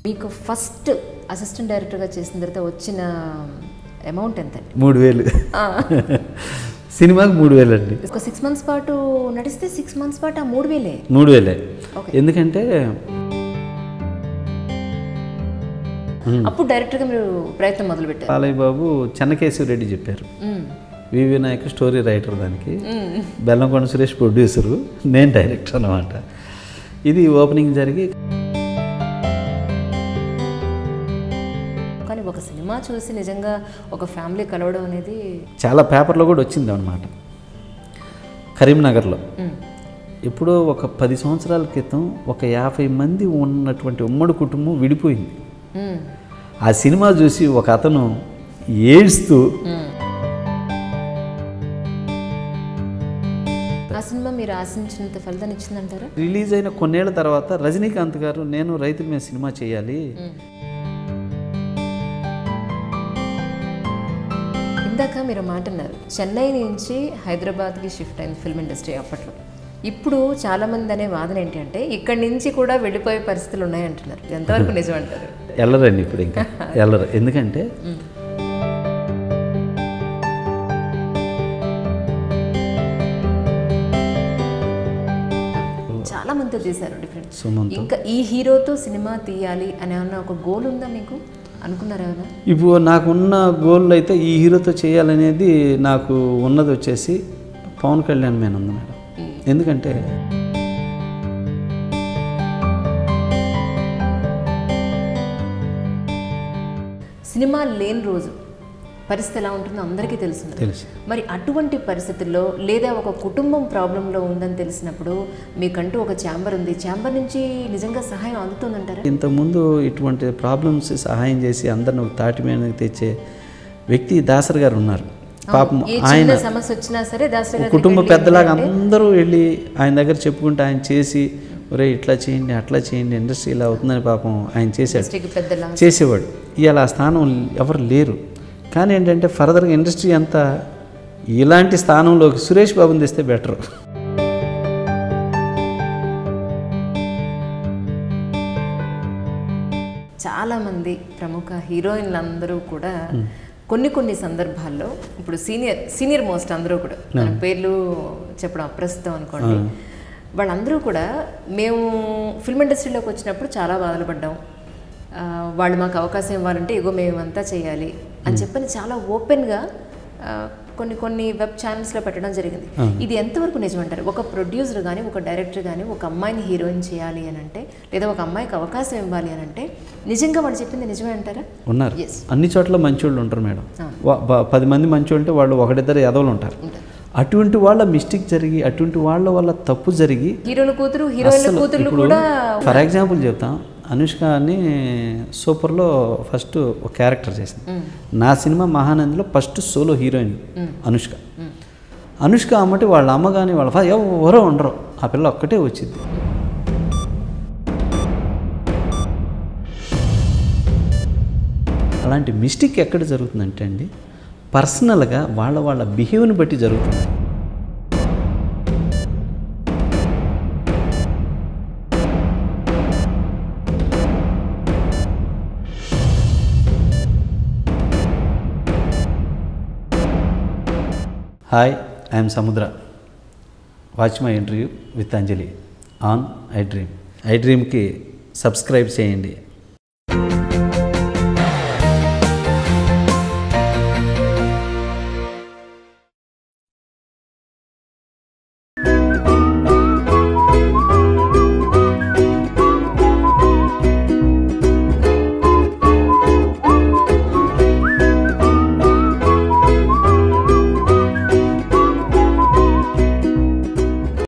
మీకు first assistant డైరెక్టర్గా చేసిన తర్వాత వచ్చిన అమౌంట్ ఎంత? 3000. సినిమాకి 3000 అండి. ఒక 6 months పాటు నడిస్తే 6 months పాటు ఆ 3000. 3000. ఎందుకంటే అప్పుడు డైరెక్టర్గా మీరు ప్రయత్నం మొదలుపెట్టారు. బాలయ్య బాబు చెన్నకేశవ రెడ్డి చెప్పారు. వివి నాయక్ స్టోరీ రైటర్, దానికి బెల్లంకొండ సురేష్ ప్రొడ్యూసరు, నేను డైరెక్టర్ అన్నమాట. ఇది ఓపెనింగ్ జరిగి కానీ ఒక సినిమా చూసి నిజంగా ఒక ఫ్యామిలీ కలవడం అనేది చాలా పేపర్లో కూడా వచ్చింది అన్నమాట. కరీంనగర్లో ఎప్పుడో ఒక 10 సంవత్సరాల క్రితం ఒక 50 మంది ఉన్నటువంటి ఉమ్మడి కుటుంబం విడిపోయింది. ఆ సినిమా చూసి ఒక అతను ఏడుస్తూ, ఆ సినిమా మీరు ఆశించినంత ఫలితాన్ని ఇచ్చిందంటారా? రిలీజ్ అయిన కొన్నేళ్ల తర్వాత రజనీకాంత్ గారు నేను రైతుల మీద సినిమా చేయాలి, ఇందాక మీరు మాట అన్నారు చెన్నై నుంచి హైదరాబాద్కి షిఫ్ట్ అయింది ఫిల్మ్ ఇండస్ట్రీ అప్పట్లో. ఇప్పుడు చాలామంది అనే వాదన ఏంటి అంటే ఇక్కడి నుంచి కూడా వెళ్ళిపోయే పరిస్థితులు ఉన్నాయంటున్నారు. ఎంతవరకు నిజం అంటారు? వెళ్ళరండి ఇప్పుడు, ఇంకా వెళ్ళరు. ఎందుకంటే చాలా మంది తీశారు డిఫరెంట్. ఇంకా ఈ హీరోతో సినిమా తీయాలి అని ఏమన్నా ఒక గోల్ ఉందా మీకు? అనుకున్నారా ఏమన్నా? ఇప్పుడు నాకున్న గోల్ అయితే ఈ హీరోతో చేయాలనేది నాకు ఉన్నది వచ్చేసి పవన్ కళ్యాణ్ మీద ఉంది మేడం. ఎందుకంటే సినిమా లేని రోజు పరిస్థితి ఎలా ఉంటుందో అందరికీ తెలుసు. మరి అటువంటి పరిస్థితుల్లో లేదా ఒక కుటుంబం ప్రాబ్లంలో ఉందని తెలిసినప్పుడు మీకంటూ ఒక ఛాంబర్ ఉంది, ఛాంబర్ నుంచి నిజంగా సహాయం అందుతుందంటారా? ఇంతకుముందు ఇటువంటి ప్రాబ్లమ్స్ సహాయం చేసి అందరిని ఒక తాటి మీద తెచ్చే వ్యక్తి దాసరి గారు ఉన్నారు. పాపం ఆయన సమస్య వచ్చినా సరే దాసరి కుటుంబ పెద్దలాగా అందరూ వెళ్ళి ఆయన దగ్గర చెప్పుకుంటే ఆయన చేసి ఒరే ఇట్లా చేయండి అట్లా చేయండి ఇండస్ట్రీ ఇలా అవుతుందని పాపం ఆయన చేసేవాడు. ఇవాళ ఆ స్థానం ఎవరు లేరు. కానీ ఏంటంటే ఫర్దర్గా ఇండస్ట్రీ అంతా ఇలాంటి స్థానంలోకి సురేష్ బాబుని తెస్తే బెటర్. చాలామంది ప్రముఖ హీరోయిన్లందరూ కూడా కొన్ని సందర్భాల్లో ఇప్పుడు సీనియర్ మోస్ట్ అందరూ కూడా మన పేర్లు చెప్పడం అప్రస్తుతం అనుకోండి, వాళ్ళందరూ కూడా మేము ఫిల్మ్ ఇండస్ట్రీలోకి వచ్చినప్పుడు చాలా బాధలు పడ్డాం, వాళ్ళు మాకు అవకాశం ఇవ్వాలంటే ఇగో మేమంతా చేయాలి అని చెప్పని చాలా ఓపెన్గా కొన్ని వెబ్ ఛానల్స్లో పెట్టడం జరిగింది. ఇది ఎంతవరకు నిజమంటారు? ఒక ప్రొడ్యూసర్ కానీ ఒక డైరెక్టర్ కానీ ఒక అమ్మాయిని హీరోయిన్ చేయాలి అని అంటే లేదా ఒక అమ్మాయికి అవకాశం ఇవ్వాలి అని అంటే నిజంగా వాళ్ళు చెప్పింది నిజమే అంటారా? ఉన్నారు, అన్ని చోట్ల మంచోళ్ళు ఉంటారు మేడం. 10 మంది మంచోళ్ళు ఉంటే వాళ్ళు ఒకటిద్దరు ఎదవలు ఉంటారు. అటువంటి వాళ్ళ మిస్టేక్ జరిగి అటువంటి వాళ్ళ వల్ల తప్పు జరిగి హీరోల కూతురు హీరోయిన్ కూతురు కూడా, ఫర్ ఎగ్జాంపుల్ చెప్తాం, అనుష్క అని సూపర్లో ఫస్ట్ ఒక క్యారెక్టర్ చేసింది. నా సినిమా మహానందిలో ఫస్ట్ సోలో హీరోయిన్ అనుష్క అమ్మటి వాళ్ళ అమ్మ కానీ వాళ్ళ ఎవరో ఉండరు, ఆ పిల్ల ఒక్కటే వచ్చింది. అలాంటి మిస్టేక్ ఎక్కడ జరుగుతుందంటే అండి పర్సనల్గా వాళ్ళ బిహేవ్ని బట్టి జరుగుతుంది. Hi, I'm Samudra. Watch my interview with Anjali on I dream. I డ్రీమ్కి సబ్స్క్రైబ్ చేయండి.